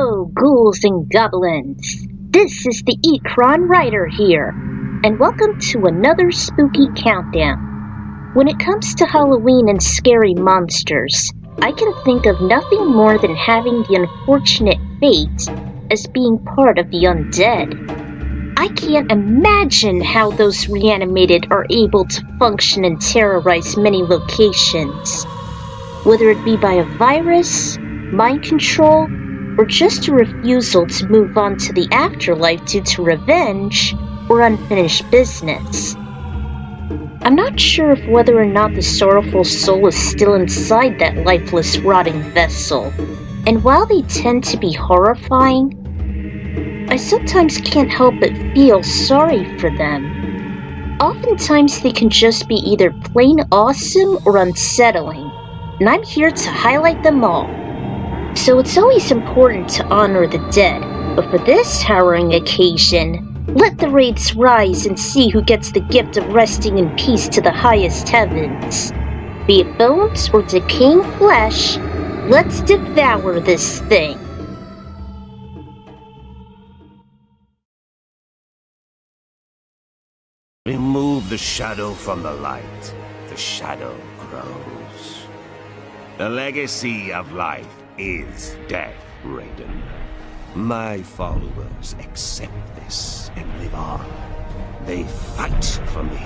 Hello, ghouls and goblins! This is the Ekron Rider here, and welcome to another spooky countdown. When it comes to Halloween and scary monsters, I can think of nothing more than having the unfortunate fate as being part of the undead. I can't imagine how those reanimated are able to function and terrorize many locations. Whether it be by a virus, mind control, or just a refusal to move on to the afterlife due to revenge or unfinished business. I'm not sure if whether or not the sorrowful soul is still inside that lifeless, rotting vessel, and while they tend to be horrifying, I sometimes can't help but feel sorry for them. Oftentimes they can just be either plain awesome or unsettling, and I'm here to highlight them all. So it's always important to honor the dead, but for this harrowing occasion, let the raids rise and see who gets the gift of resting in peace to the highest heavens. Be it bones or decaying flesh, let's devour this thing. Remove the shadow from the light, the shadow grows. The legacy of life is death, Raiden. My followers accept this and live on. They fight for me.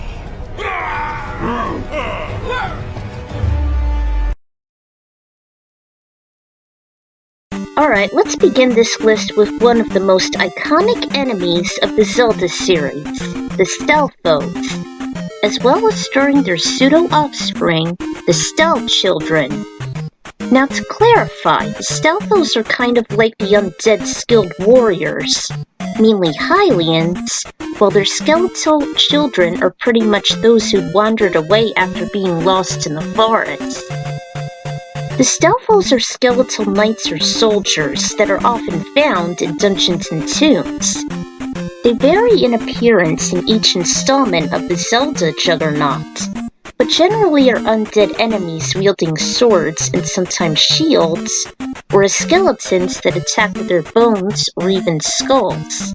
Alright, let's begin this list with one of the most iconic enemies of the Zelda series, the Stalfos, as well as starring their pseudo-offspring, the Stalchildren. Now to clarify, the Stalfos are kind of like the undead skilled warriors, mainly Hylians, while their skeletal children are pretty much those who wandered away after being lost in the forest. The Stalfos are skeletal knights or soldiers that are often found in dungeons and tombs. They vary in appearance in each installment of the Zelda juggernaut, but generally are undead enemies wielding swords and sometimes shields, or as skeletons that attack with their bones or even skulls.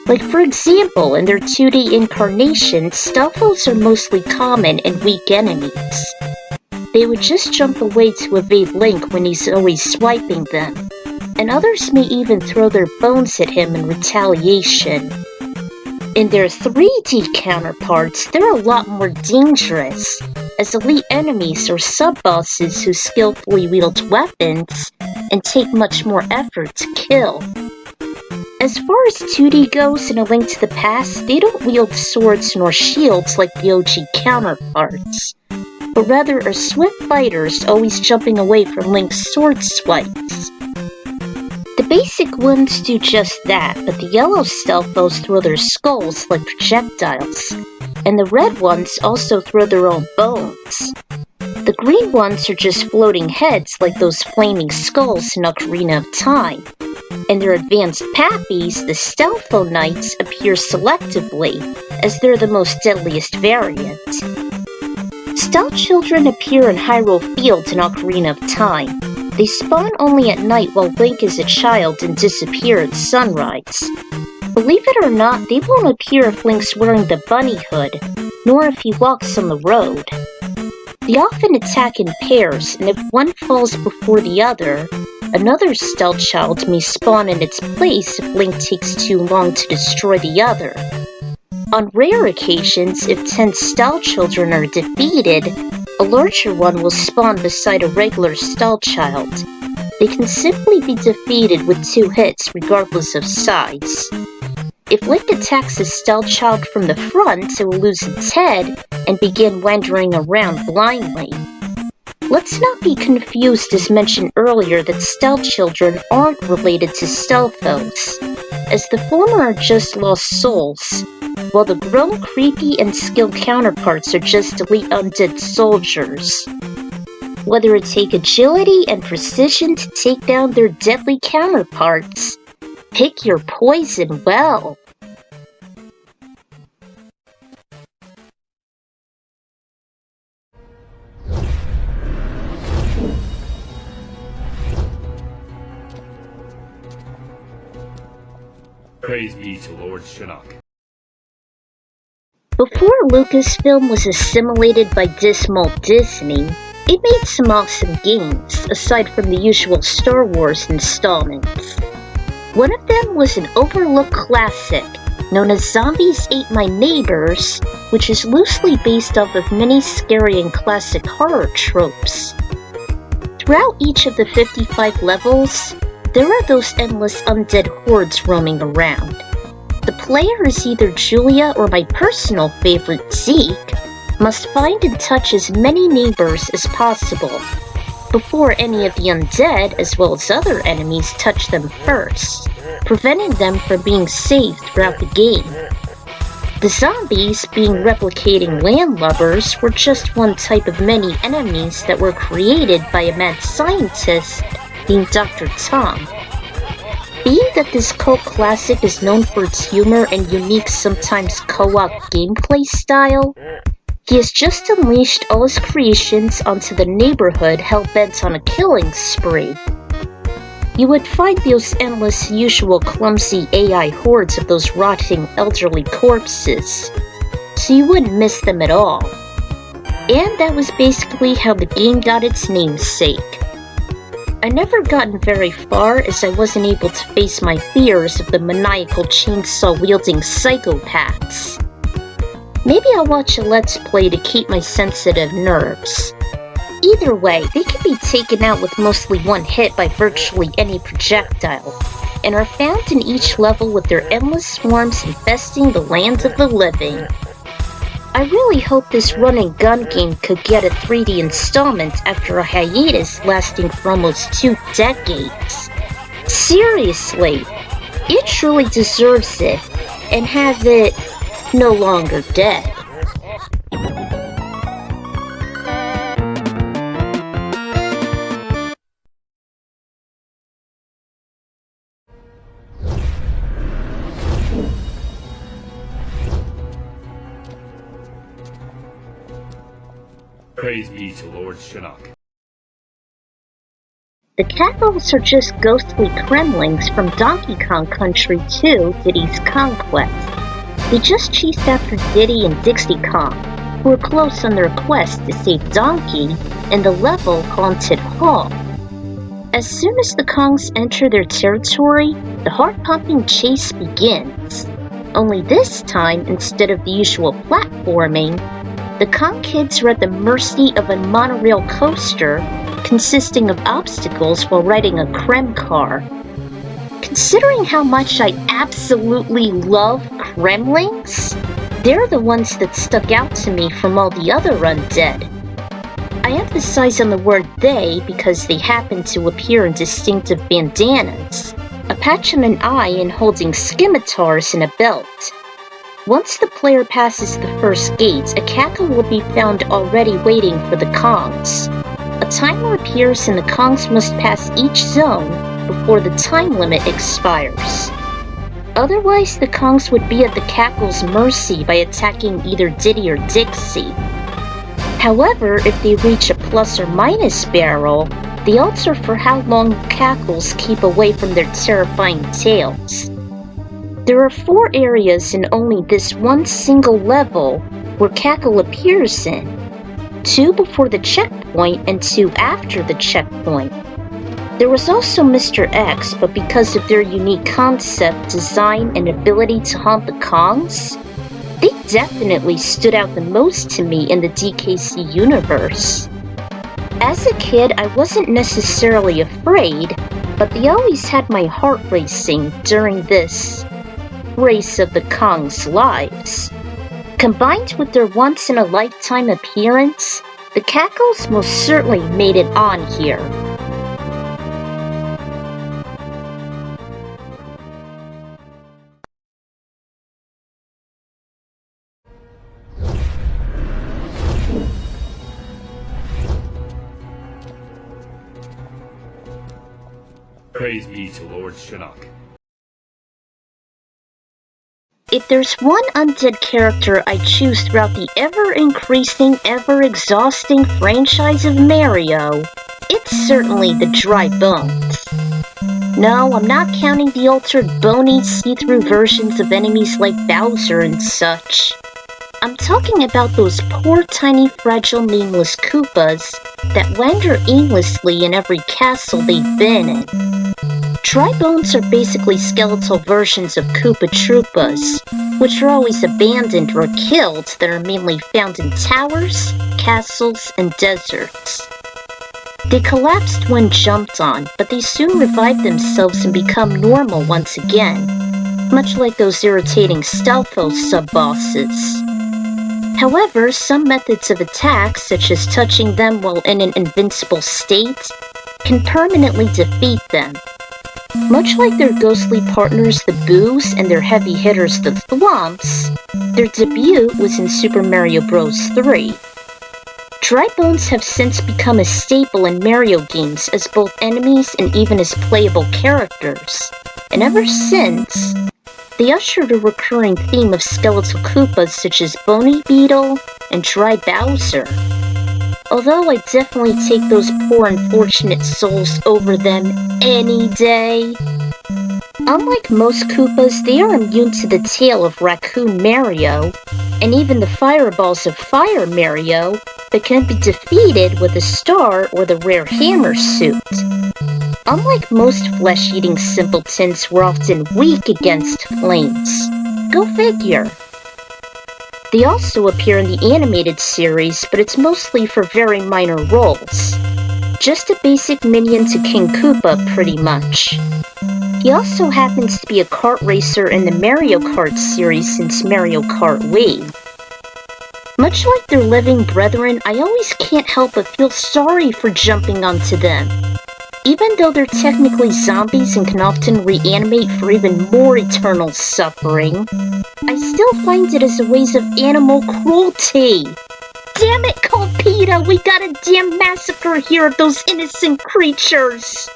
Like for example, in their 2D incarnations, Stalfos are mostly common and weak enemies. They would just jump away to evade Link when he's always swiping them, and others may even throw their bones at him in retaliation. In their 3D counterparts, they're a lot more dangerous, as elite enemies or sub-bosses who skillfully wield weapons and take much more effort to kill. As far as 2D goes in A Link to the Past, they don't wield swords nor shields like the OG counterparts, but rather are swift fighters always jumping away from Link's sword swipes. The basic ones do just that, but the yellow Stalfos throw their skulls like projectiles, and the red ones also throw their own bones. The green ones are just floating heads like those flaming skulls in Ocarina of Time, and their advanced pappies, the Stalfo Knights, appear selectively, as they're the most deadliest variant. Stalchildren appear in Hyrule Field in Ocarina of Time. They spawn only at night while Link is a child and disappear at sunrise. Believe it or not, they won't appear if Link's wearing the bunny hood, nor if he walks on the road. They often attack in pairs, and if one falls before the other, another Stalchild may spawn in its place if Link takes too long to destroy the other. On rare occasions, if 10 Stalchildren are defeated, a larger one will spawn beside a regular Stalchild. They can simply be defeated with 2 hits regardless of size. If Link attacks a Stalchild from the front, it will lose its head and begin wandering around blindly. Let's not be confused as mentioned earlier that Stalchildren aren't related to Stalfos, as the former are just lost souls, while the grown, creepy, and skilled counterparts are just elite undead soldiers. Whether it take agility and precision to take down their deadly counterparts, pick your poison well. Praise be to Lord Shinnok. Before Lucasfilm was assimilated by dismal Disney, it made some awesome games, aside from the usual Star Wars installments. One of them was an overlooked classic, known as Zombies Ate My Neighbors, which is loosely based off of many scary and classic horror tropes. Throughout each of the 55 levels, there are those endless undead hordes roaming around. The player is either Julia or my personal favorite, Zeke, must find and touch as many neighbors as possible, before any of the undead as well as other enemies touch them first, preventing them from being saved throughout the game. The zombies, being replicating landlubbers, were just one type of many enemies that were created by a mad scientist named Dr. Tom. Being that this cult classic is known for its humor and unique, sometimes co-op gameplay style, he has just unleashed all his creations onto the neighborhood hell-bent on a killing spree. You would find those endless, usual clumsy AI hordes of those rotting elderly corpses, so you wouldn't miss them at all. And that was basically how the game got its namesake. I never gotten very far as I wasn't able to face my fears of the maniacal chainsaw-wielding psychopaths. Maybe I'll watch a Let's Play to keep my sensitive nerves. Either way, they can be taken out with mostly one hit by virtually any projectile, and are found in each level with their endless swarms infesting the land of the living. I really hope this run-and-gun game could get a 3D installment after a hiatus lasting for almost 2 decades. Seriously, it truly deserves it, and have it no longer dead. Praise be to Lord Shinnok. The Kackles are just ghostly Kremlings from Donkey Kong Country 2, Diddy's Conquest. They just chased after Diddy and Dixie Kong, who were close on their quest to save Donkey in the level Haunted Hall. As soon as the Kongs enter their territory, the heart-pumping chase begins. Only this time, instead of the usual platforming, the Kong kids are at the mercy of a monorail coaster consisting of obstacles while riding a Krem car. Considering how much I absolutely love Kremlings, they're the ones that stuck out to me from all the other undead. I emphasize on the word they because they happen to appear in distinctive bandanas, a patch on an eye and holding scimitars in a belt. Once the player passes the first gate, a Kackle will be found already waiting for the Kongs. A timer appears and the Kongs must pass each zone before the time limit expires. Otherwise, the Kongs would be at the Kackle's mercy by attacking either Diddy or Dixie. However, if they reach a plus or minus barrel, they alter for how long Kackles keep away from their terrifying tails. There are 4 areas in only this one single level where Kackle appears in, 2 before the checkpoint and 2 after the checkpoint. There was also Mr. X, but because of their unique concept, design, and ability to haunt the Kongs, they definitely stood out the most to me in the DKC universe. As a kid, I wasn't necessarily afraid, but they always had my heart racing during this race of the Kongs' lives. Combined with their once-in-a-lifetime appearance, the Kackles most certainly made it on here. Praise be to Lord Shinnok. If there's one undead character I choose throughout the ever-increasing, ever-exhausting franchise of Mario, it's certainly the Dry Bones. No, I'm not counting the altered bony, see-through versions of enemies like Bowser and such. I'm talking about those poor, tiny, fragile, nameless Koopas that wander aimlessly in every castle they've been in. Dry bones are basically skeletal versions of Koopa Troopas, which are always abandoned or killed, that are mainly found in towers, castles, and deserts. They collapsed when jumped on, but they soon revive themselves and become normal once again, much like those irritating Stalfos sub-bosses. However, some methods of attack, such as touching them while in an invincible state, can permanently defeat them. Much like their ghostly partners the Boos and their heavy hitters the Thwomps, their debut was in Super Mario Bros. 3. Dry bones have since become a staple in Mario games as both enemies and even as playable characters, and ever since, they ushered a recurring theme of skeletal Koopas such as Bony Beetle and Dry Bowser. Although I definitely take those poor unfortunate souls over them any day. Unlike most Koopas, they are immune to the tail of Raccoon Mario, and even the fireballs of Fire Mario, that can be defeated with a star or the rare hammer suit. Unlike most flesh-eating simpletons, we're often weak against flames. Go figure. They also appear in the animated series, but it's mostly for very minor roles. Just a basic minion to King Koopa, pretty much. He also happens to be a kart racer in the Mario Kart series since Mario Kart Wii. Much like their living brethren, I always can't help but feel sorry for jumping onto them. Even though they're technically zombies and can often reanimate for even more eternal suffering, I still find it as a ways of animal cruelty. Damn it, Colpita, we got a damn massacre here of those innocent creatures!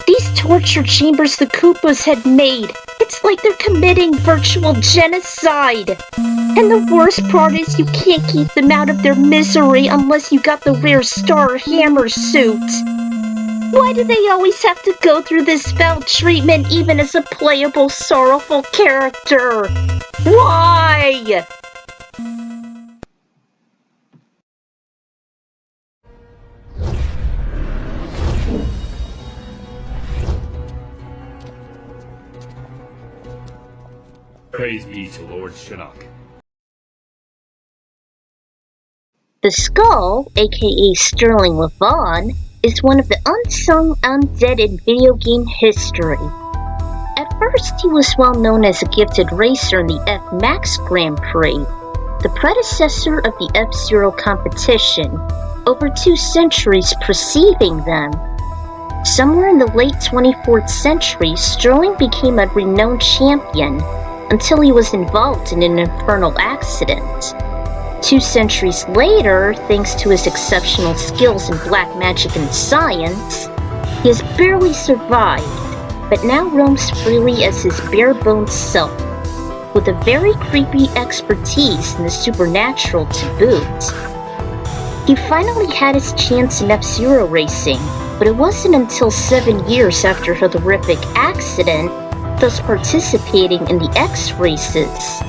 These torture chambers the Koopas had made, it's like they're committing virtual genocide! And the worst part is you can't keep them out of their misery unless you got the rare star hammer suit. Why do they always have to go through this foul treatment even as a playable, sorrowful character? Why? Praise be to Lord Shinnok. The Skull, aka Sterling Levon, is one of the unsung undead in video game history. At first, he was well known as a gifted racer in the F-Max Grand Prix, the predecessor of the F-Zero competition, over 2 centuries preceding them. Somewhere in the late 24th century, Sterling became a renowned champion until he was involved in an infernal accident. 2 centuries later, thanks to his exceptional skills in black magic and science, he has barely survived, but now roams freely as his bare-bones self, with a very creepy expertise in the supernatural to boot. He finally had his chance in F-Zero racing, but it wasn't until 7 years after a horrific accident, thus participating in the X races.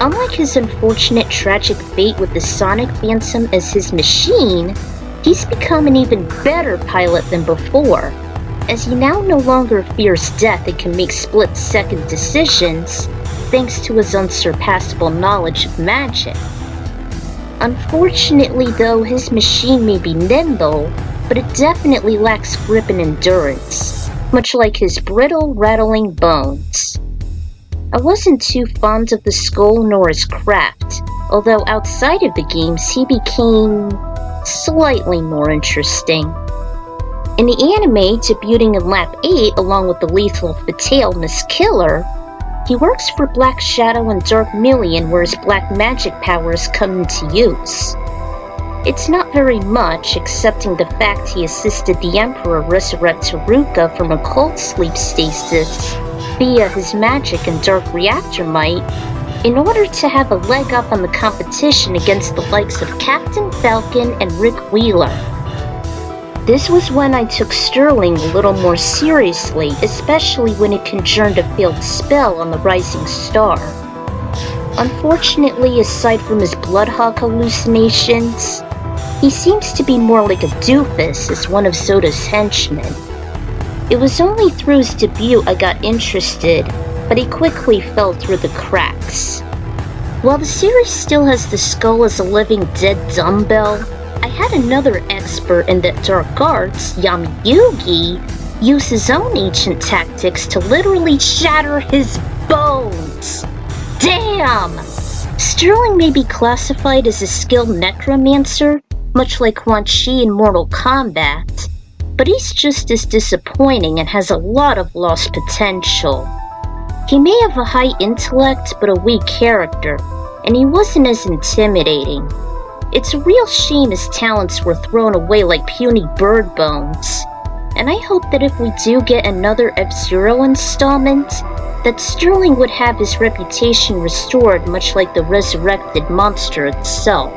Unlike his unfortunate tragic fate with the Sonic Phantom as his machine, he's become an even better pilot than before, as he now no longer fears death and can make split-second decisions thanks to his unsurpassable knowledge of magic. Unfortunately though, his machine may be nimble, but it definitely lacks grip and endurance, much like his brittle, rattling bones. I wasn't too fond of the Skull nor his craft, although outside of the games he became slightly more interesting. In the anime, debuting in Lap 8 along with the lethal Fatale Miss Killer, he works for Black Shadow and Dark Million where his black magic powers come into use. It's not very much, excepting the fact he assisted the Emperor resurrect Taruka from a cold sleep stasis via his magic and dark reactor might, in order to have a leg up on the competition against the likes of Captain Falcon and Rick Wheeler. This was when I took Sterling a little more seriously, especially when it conjured a failed spell on the rising star. Unfortunately, aside from his Bloodhawk hallucinations, he seems to be more like a doofus as one of Zoda's henchmen. It was only through his debut I got interested, but he quickly fell through the cracks. While the series still has the skull as a living dead dumbbell, I had another expert in the dark arts, Yamayugi, use his own ancient tactics to literally shatter his bones. Damn! Sterling may be classified as a skilled necromancer, much like Quan Chi in Mortal Kombat, but he's just as disappointing and has a lot of lost potential. He may have a high intellect but a weak character, and he wasn't as intimidating. It's a real shame his talents were thrown away like puny bird bones, and I hope that if we do get another F-Zero installment, that Sterling would have his reputation restored much like the resurrected monster itself.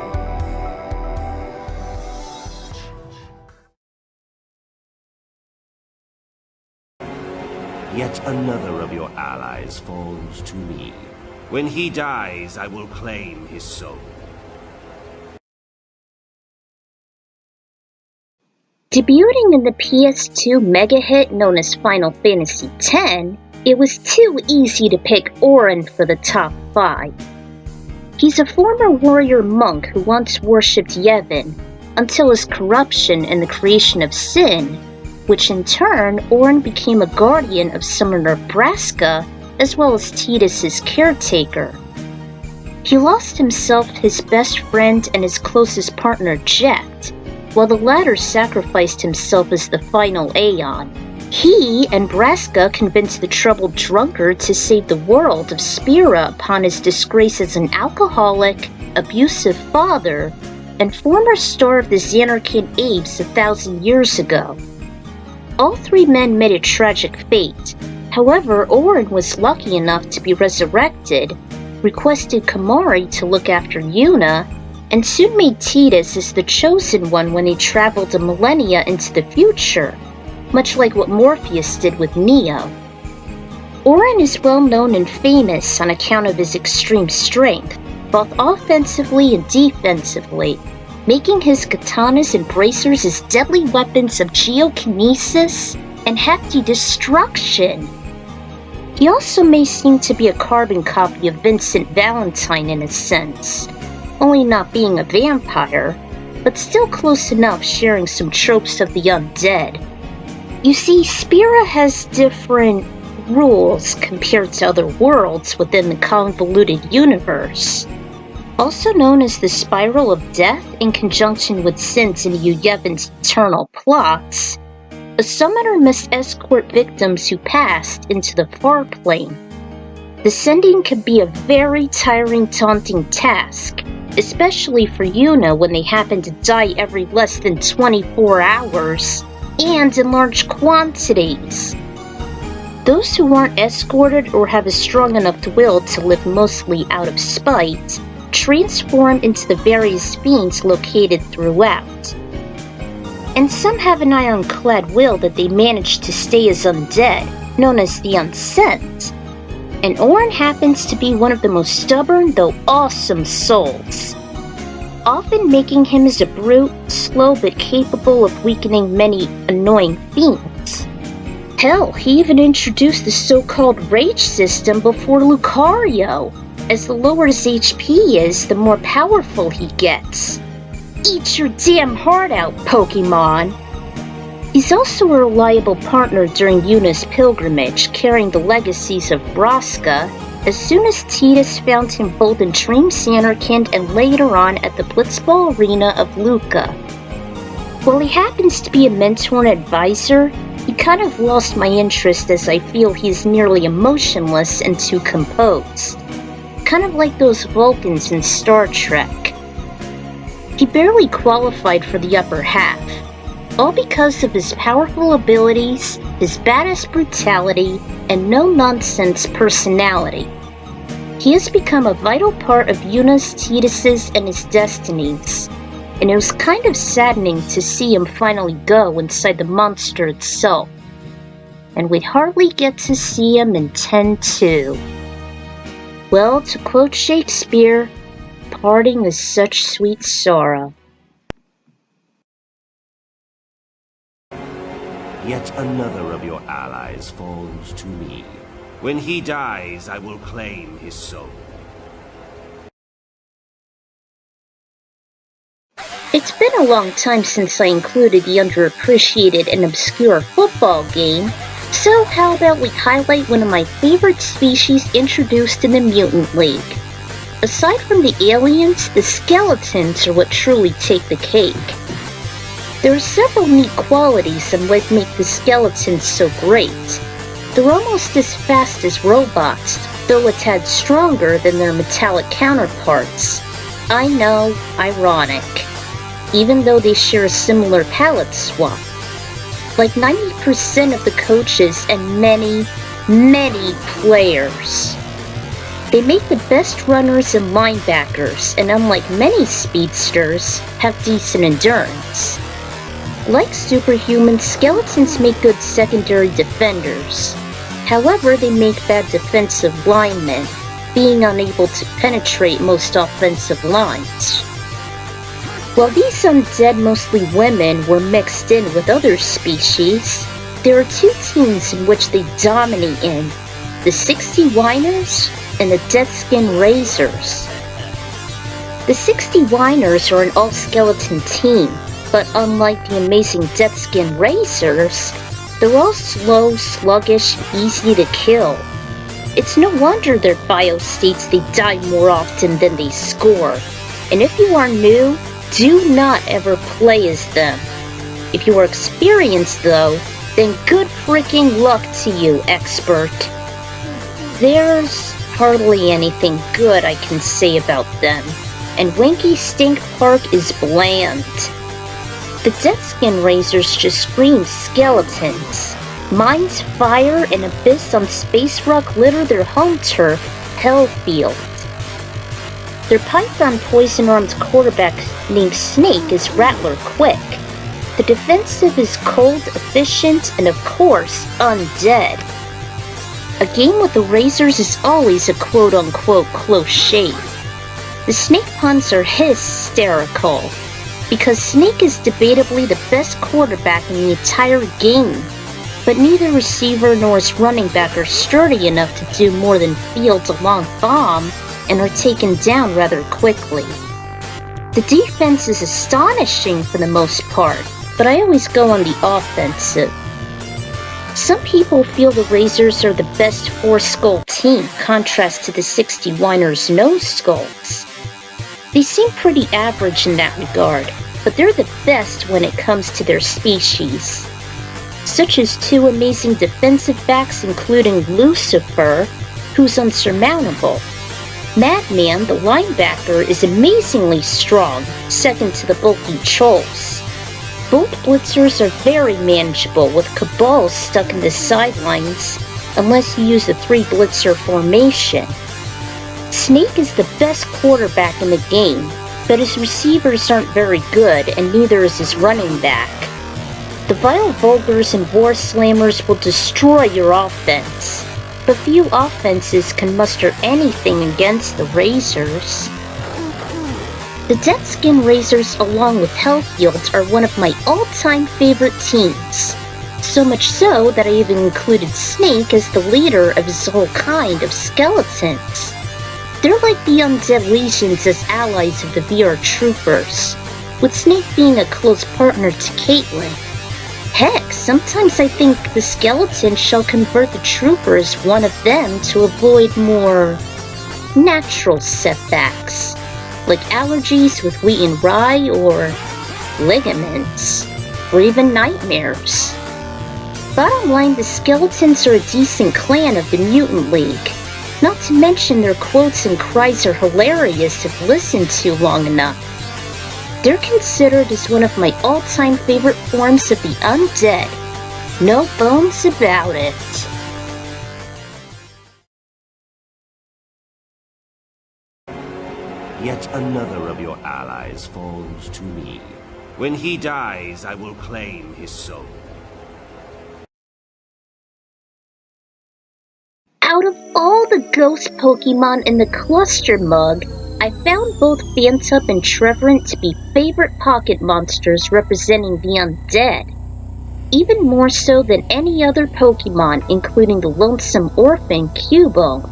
Yet another of your allies falls to me. When he dies, I will claim his soul. Debuting in the PS2 mega hit known as Final Fantasy X, it was too easy to pick Auron for the top 5. He's a former warrior monk who once worshipped Yevon, until his corruption and the creation of sin, which in turn, Auron became a guardian of Summoner Braska, as well as Tidus's caretaker. He lost himself, his best friend, and his closest partner Jet, while the latter sacrificed himself as the final Aeon. He and Braska convinced the troubled drunkard to save the world of Spira upon his disgrace as an alcoholic, abusive father, and former star of the Xanarkin Apes 1,000 years ago. All three men met a tragic fate. However, Auron was lucky enough to be resurrected, requested Kamari to look after Yuna, and soon made Tidus as the chosen one when he traveled a millennia into the future, much like what Morpheus did with Neo. Auron is well known and famous on account of his extreme strength, both offensively and defensively, making his katanas and bracers his deadly weapons of geokinesis and hefty destruction. He also may seem to be a carbon copy of Vincent Valentine in a sense, only not being a vampire, but still close enough, sharing some tropes of the undead. You see, Spira has different rules compared to other worlds within the convoluted universe. Also known as the Spiral of Death in conjunction with Sins and Yevon's eternal plots, a summoner must escort victims who passed into the far plane. The sending can be a very tiring, taunting task, especially for Yuna when they happen to die every less than 24 hours, and in large quantities. Those who aren't escorted or have a strong enough will to live mostly out of spite transform into the various fiends located throughout. And some have an ironclad will that they manage to stay as undead, known as the Unsent. And Auron happens to be one of the most stubborn though awesome souls, often making him as a brute, slow but capable of weakening many annoying fiends. Hell, he even introduced the so-called rage system before Lucario, as the lower his HP is, the more powerful he gets. Eat your damn heart out, Pokemon! He's also a reliable partner during Yuna's pilgrimage, carrying the legacies of Braska, as soon as Tidus found him both in Dream Xanarkand and later on at the Blitzball Arena of Luca. While he happens to be a mentor and advisor, he kind of lost my interest as I feel he is nearly emotionless and too composed. Kind of like those Vulcans in Star Trek. He barely qualified for the upper half, all because of his powerful abilities, his badass brutality, and no-nonsense personality. He has become a vital part of Yuna's, Tidus's, and his destinies, and it was kind of saddening to see him finally go inside the monster itself. And we hardly get to see him in 10-2. Well, to quote Shakespeare, parting is such sweet sorrow. Yet another of your allies falls to me. When he dies, I will claim his soul. It's been a long time since I included the underappreciated and obscure football game, so how about we highlight one of my favorite species introduced in the Mutant League. Aside from the aliens, the skeletons are what truly take the cake. There are several neat qualities that might make the skeletons so great. They're almost as fast as robots, though a tad stronger than their metallic counterparts. I know, ironic. Even though they share a similar palette swap. Like 90% of the coaches and many players. They make the best runners and linebackers, and unlike many speedsters, have decent endurance. Like superhumans, skeletons make good secondary defenders. However, they make bad defensive linemen, being unable to penetrate most offensive lines. While these undead, mostly women, were mixed in with other species, there are two teams in which they dominate in, the 60 Whiners and the Deathskin Razors. The 60 Whiners are an all-skeleton team, but unlike the amazing Deathskin Razors, they're all slow, sluggish, easy to kill. It's no wonder their bio states they die more often than they score, and if you are new, do not ever play as them. If you are experienced though, then good freaking luck to you, expert. There's hardly anything good I can say about them, and Winky Stink Park is bland. The Deathskin Razors just scream skeletons. Mines, fire, and Abyss on Space Rock litter their home turf, Hellfield. Their Python poison-armed quarterback named Snake is Rattler Quick. The defensive is cold, efficient, and of course, undead. A game with the Razors is always a quote-unquote close shave. The Snake puns are hysterical, because Snake is debatably the best quarterback in the entire game, but neither receiver nor his running back are sturdy enough to do more than field a long bomb, and are taken down rather quickly. The defense is astonishing for the most part, but I always go on the offensive. Some people feel the Razors are the best four-skull team, contrast to the 60 Whiners' no skulls. They seem pretty average in that regard, but they're the best when it comes to their species. Such as two amazing defensive backs including Lucifer, who's unsurmountable. Madman, the linebacker, is amazingly strong, second to the bulky Trolls. Both blitzers are very manageable with Cabals stuck in the sidelines, unless you use the 3-blitzer formation. Snake is the best quarterback in the game, but his receivers aren't very good, and neither is his running back. The Vile Vulgars and War Slammers will destroy your offense, but few offenses can muster anything against the Razors. The Deathskin Razors, along with Hellfield, are one of my all-time favorite teams. So much so that I even included Snake as the leader of his whole kind of skeletons. They're like the Undead Legions as allies of the VR Troopers, with Snake being a close partner to Caitlyn. Heck, sometimes I think the skeleton shall convert the trooper as one of them to avoid more natural setbacks, like allergies with wheat and rye, or ligaments, or even nightmares. Bottom line, the skeletons are a decent clan of the Mutant League, not to mention their quotes and cries are hilarious if listened to long enough. They're considered as one of my all-time favorite forms of the undead. No bones about it. Yet another of your allies falls to me. When he dies, I will claim his soul. Out of all the ghost Pokemon in the cluster mug, I found both Phantump and Trevenant to be favorite pocket monsters representing the undead. Even more so than any other Pokemon, including the lonesome orphan Cubone.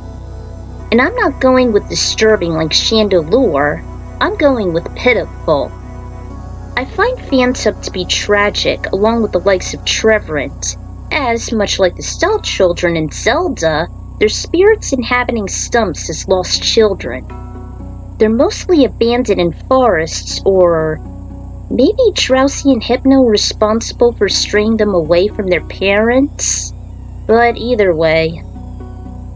And I'm not going with disturbing like Chandelure, I'm going with pitiful. I find Phantump to be tragic, along with the likes of Trevenant, as, much like the Stalchildren in Zelda, they're spirits inhabiting stumps as lost children. They're mostly abandoned in forests, or maybe Drowsy and Hypno responsible for straying them away from their parents? But either way,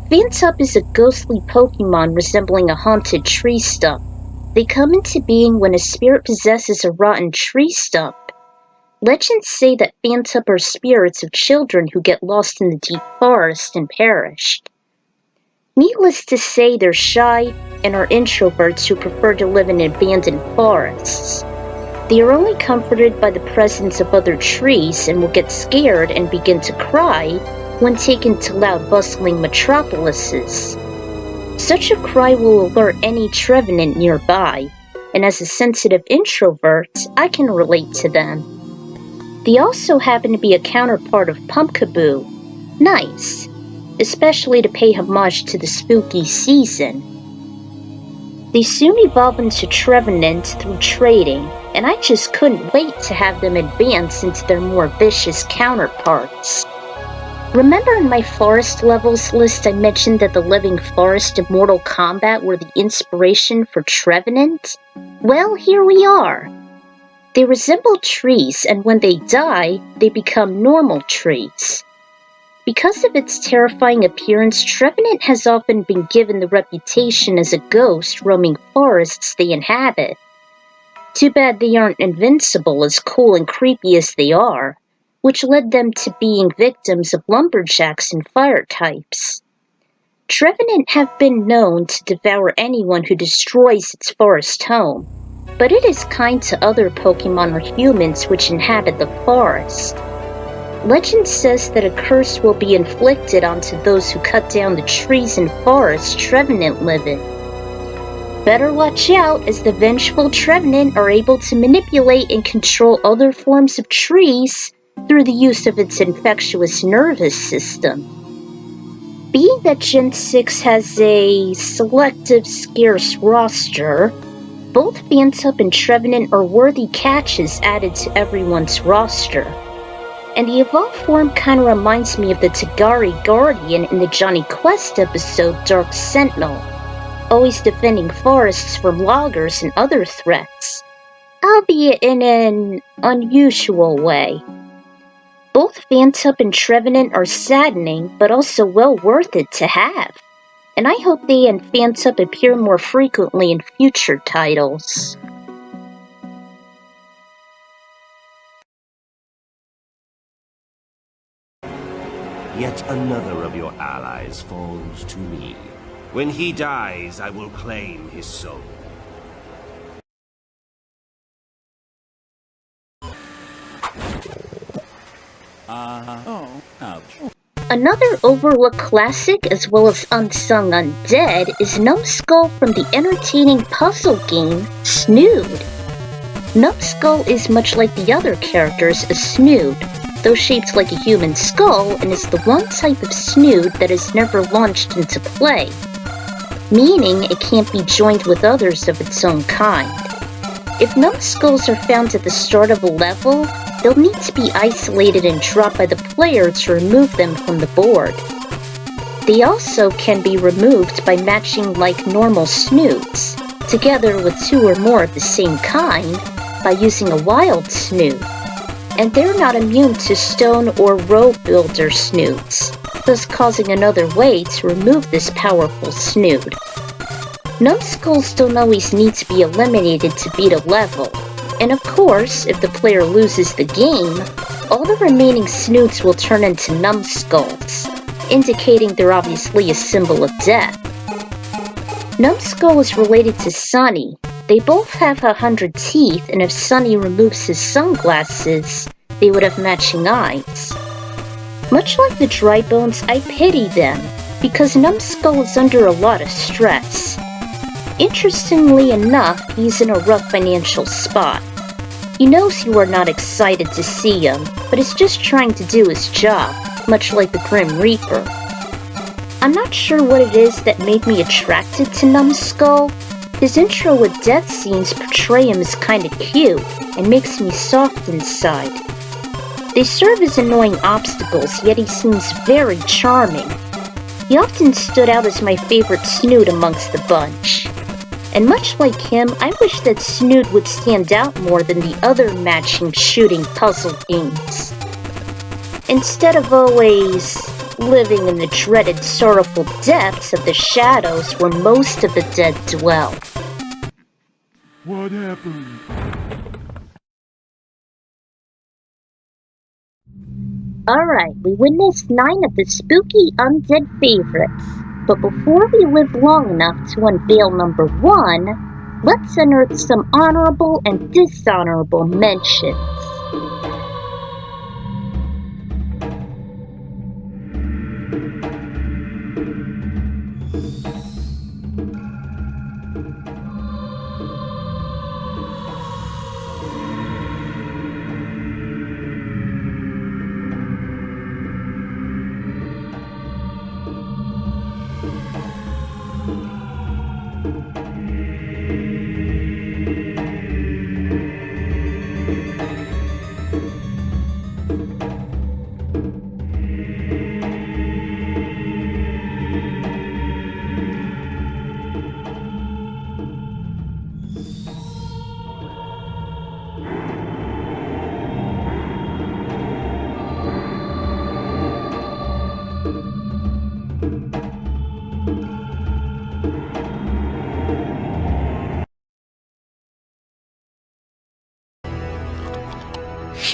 Phantump is a ghostly Pokemon resembling a haunted tree stump. They come into being when a spirit possesses a rotten tree stump. Legends say that Phantump are spirits of children who get lost in the deep forest and perish. Needless to say, they're shy and are introverts who prefer to live in abandoned forests. They are only comforted by the presence of other trees and will get scared and begin to cry when taken to loud bustling metropolises. Such a cry will alert any Trevenant nearby, and as a sensitive introvert, I can relate to them. They also happen to be a counterpart of Pumpkaboo. Nice, especially to pay homage to the spooky season. They soon evolve into Trevenant through trading, and I just couldn't wait to have them advance into their more vicious counterparts. Remember in my forest levels list I mentioned that the living forest of Mortal Kombat were the inspiration for Trevenant? Well, here we are. They resemble trees, and when they die, they become normal trees. Because of its terrifying appearance, Trevenant has often been given the reputation as a ghost roaming forests they inhabit. Too bad they aren't invincible, as cool and creepy as they are, which led them to being victims of lumberjacks and fire types. Trevenant have been known to devour anyone who destroys its forest home, but it is kind to other Pokemon or humans which inhabit the forest. Legend says that a curse will be inflicted onto those who cut down the trees and forests Trevenant live in. Better watch out, as the vengeful Trevenant are able to manipulate and control other forms of trees through the use of its infectious nervous system. Being that Gen 6 has a selective scarce roster, both Phantump and Trevenant are worthy catches added to everyone's roster. And the evolved form kinda reminds me of the Tagari Guardian in the Johnny Quest episode Dark Sentinel, always defending forests from loggers and other threats, albeit in an unusual way. Both Phantump and Trevenant are saddening, but also well worth it to have, and I hope they and Phantump appear more frequently in future titles. Yet another of your allies falls to me. When he dies, I will claim his soul. Another overlooked classic as well as unsung undead is Numbskull from the entertaining puzzle game Snood. Numbskull is much like the other characters a Snood, though shaped like a human skull, and is the one type of Snood that is never launched into play, meaning it can't be joined with others of its own kind. If Numbskulls are found at the start of a level, they'll need to be isolated and dropped by the player to remove them from the board. They also can be removed by matching like normal Snoods, together with two or more of the same kind, by using a wild Snood. And they're not immune to stone or road builder Snoods, thus causing another way to remove this powerful Snood. Numbskulls don't always need to be eliminated to beat a level, and of course, if the player loses the game, all the remaining Snoods will turn into Numbskulls, indicating they're obviously a symbol of death. Numbskull is related to Sunny. They both have 100 teeth, and if Sunny removes his sunglasses, they would have matching eyes. Much like the Dry Bones, I pity them, because Numbskull is under a lot of stress. Interestingly enough, he's in a rough financial spot. He knows you are not excited to see him, but is just trying to do his job, much like the Grim Reaper. I'm not sure what it is that made me attracted to Numbskull. His intro with death scenes portray him as kinda cute, and makes me soft inside. They serve as annoying obstacles, yet he seems very charming. He often stood out as my favorite Snood amongst the bunch. And much like him, I wish that Snood would stand out more than the other matching shooting puzzle games. Instead of always living in the dreaded sorrowful depths of the shadows where most of the dead dwell. What happened? Alright, we witnessed 9 of the spooky undead favorites. But before we live long enough to unveil number 1, let's unearth some honorable and dishonorable mentions.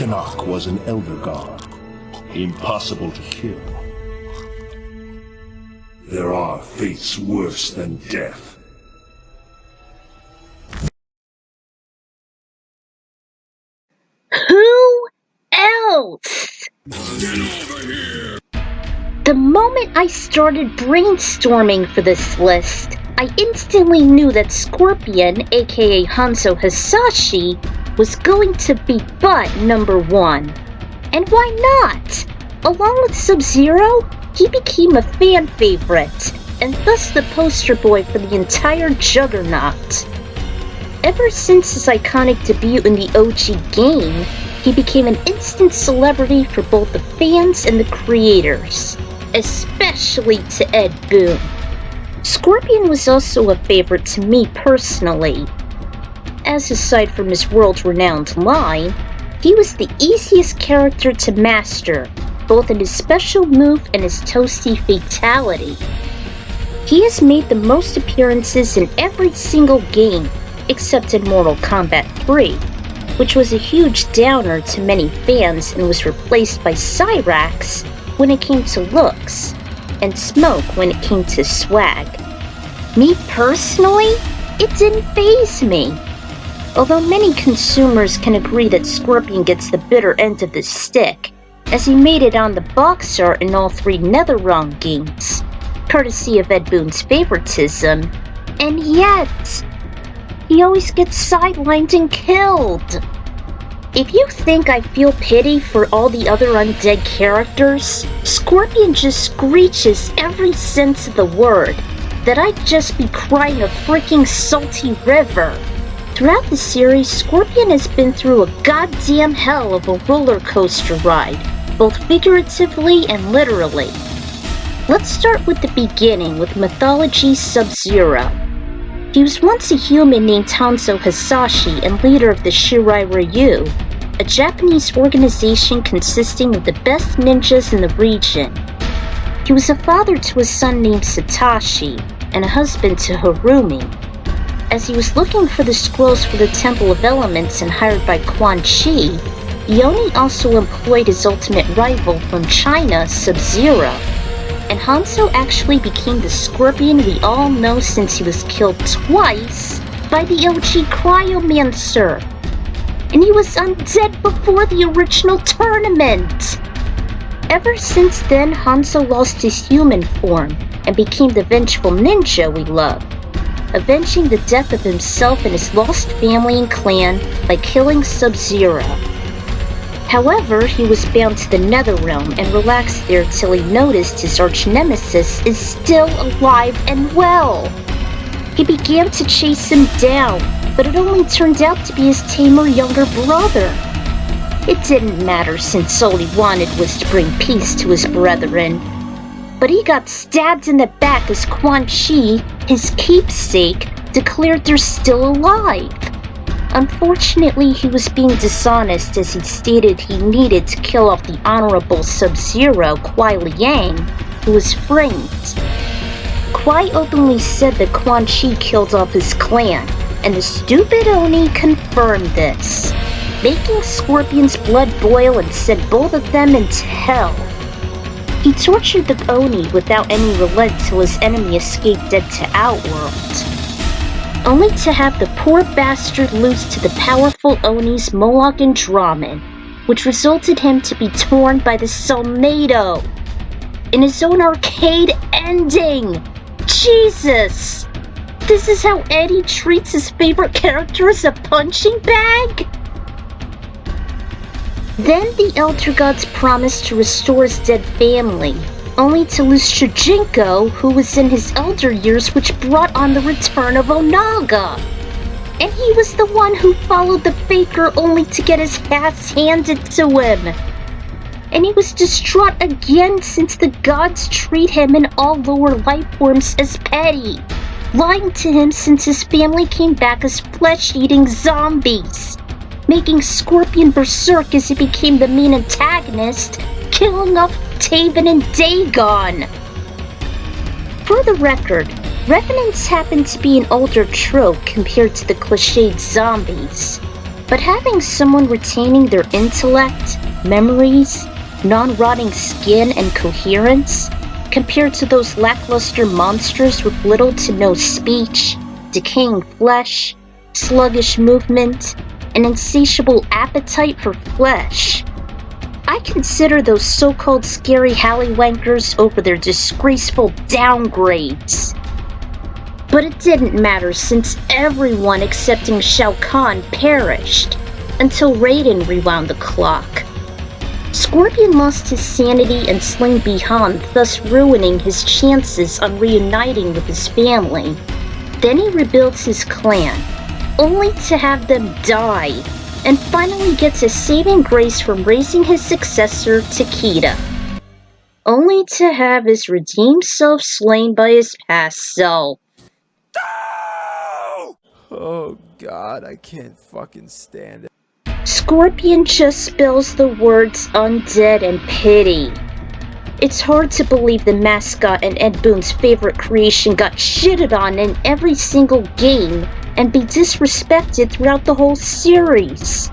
Shinnok was an elder god, impossible to kill. There are fates worse than death. Who else? The moment I started brainstorming for this list, I instantly knew that Scorpion, aka Hanzo Hasashi, was going to be butt number 1. And why not? Along with Sub-Zero, he became a fan favorite, and thus the poster boy for the entire Juggernaut. Ever since his iconic debut in the OG game, he became an instant celebrity for both the fans and the creators, especially to Ed Boon. Scorpion was also a favorite to me personally, as aside from his world-renowned line, he was the easiest character to master, both in his special move and his toasty fatality. He has made the most appearances in every single game, except in Mortal Kombat 3, which was a huge downer to many fans and was replaced by Cyrax when it came to looks, and Smoke when it came to swag. Me personally, it didn't faze me. Although many consumers can agree that Scorpion gets the bitter end of the stick, as he made it on the box art in all 3 NetherRealm games, courtesy of Ed Boon's favoritism, and yet, he always gets sidelined and killed. If you think I feel pity for all the other undead characters, Scorpion just screeches every sense of the word, that I'd just be crying a freaking salty river. Throughout the series, Scorpion has been through a goddamn hell of a roller coaster ride, both figuratively and literally. Let's start with the beginning with Mythology's Sub-Zero. He was once a human named Hanzo Hasashi and leader of the Shirai Ryu, a Japanese organization consisting of the best ninjas in the region. He was a father to a son named Satoshi, and a husband to Harumi. As he was looking for the scrolls for the Temple of Elements and hired by Quan Chi, Yoni also employed his ultimate rival from China, Sub-Zero. and Hanzo actually became the Scorpion we all know since he was killed twice by the OG Cryomancer. And he was undead before the original tournament! Ever since then, Hanzo lost his human form and became the vengeful ninja we love, avenging the death of himself and his lost family and clan by killing Sub-Zero. However, he was bound to the Netherrealm and relaxed there till he noticed his arch-nemesis is still alive and well. He began to chase him down, but it only turned out to be his tamer younger brother. It didn't matter since all he wanted was to bring peace to his brethren. But he got stabbed in the back as Quan Chi, his keepsake, declared they're still alive. Unfortunately, he was being dishonest as he stated he needed to kill off the Honorable Sub-Zero, Kuai Liang, who was framed. Kuai openly said that Quan Chi killed off his clan, and the stupid Oni confirmed this, making Scorpion's blood boil and sent both of them into hell. He tortured the Oni without any relent till his enemy escaped dead to Outworld, only to have the poor bastard lose to the powerful Onis Moloch and Draman, which resulted him to be torn by the Solnado in his own arcade ending! Jesus! This is how Eddie treats his favorite character as a punching bag? Then the Elder Gods promised to restore his dead family, only to lose Shujinko, who was in his elder years, which brought on the return of Onaga. And he was the one who followed the Faker only to get his ass handed to him. And he was distraught again since the gods treat him and all lower life forms as petty, lying to him since his family came back as flesh-eating zombies, making Scorpion berserk as he became the main antagonist, killing off Taven and Dagon. For the record, Revenants happen to be an older trope compared to the cliched zombies, but having someone retaining their intellect, memories, non-rotting skin, and coherence, compared to those lackluster monsters with little to no speech, decaying flesh, sluggish movement, and insatiable appetite for flesh. I consider those so-called scary hallywankers over their disgraceful downgrades. But it didn't matter since everyone excepting Shao Kahn perished, until Raiden rewound the clock. Scorpion lost his sanity and slain Bihan, thus ruining his chances on reuniting with his family. Then he rebuilds his clan, only to have them die, and finally gets a saving grace from raising his successor, Takeda, only to have his redeemed self slain by his past self. Oh god, I can't fucking stand it. Scorpion just spells the words undead and pity. It's hard to believe the mascot and Ed Boon's favorite creation got shitted on in every single game and be disrespected throughout the whole series.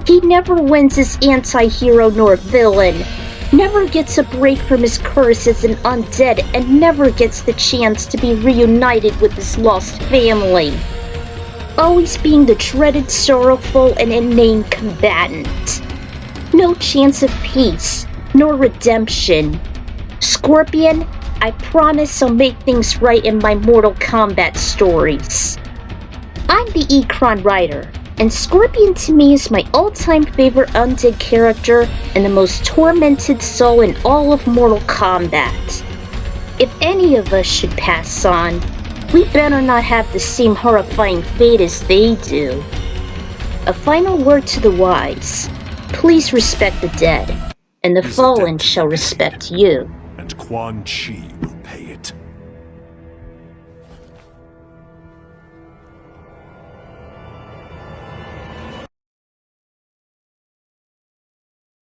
He never wins as anti-hero nor villain, never gets a break from his curse as an undead, and never gets the chance to be reunited with his lost family. Always being the dreaded, sorrowful, and inane combatant. No chance of peace, nor redemption. Scorpion, I promise I'll make things right in my Mortal Kombat stories. I'm the Ekron writer, and Scorpion to me is my all-time favorite undead character and the most tormented soul in all of Mortal Kombat. If any of us should pass on, we better not have the same horrifying fate as they do. A final word to the wise. Please respect the dead, and the fallen shall respect you. And Quan Chi will pay it.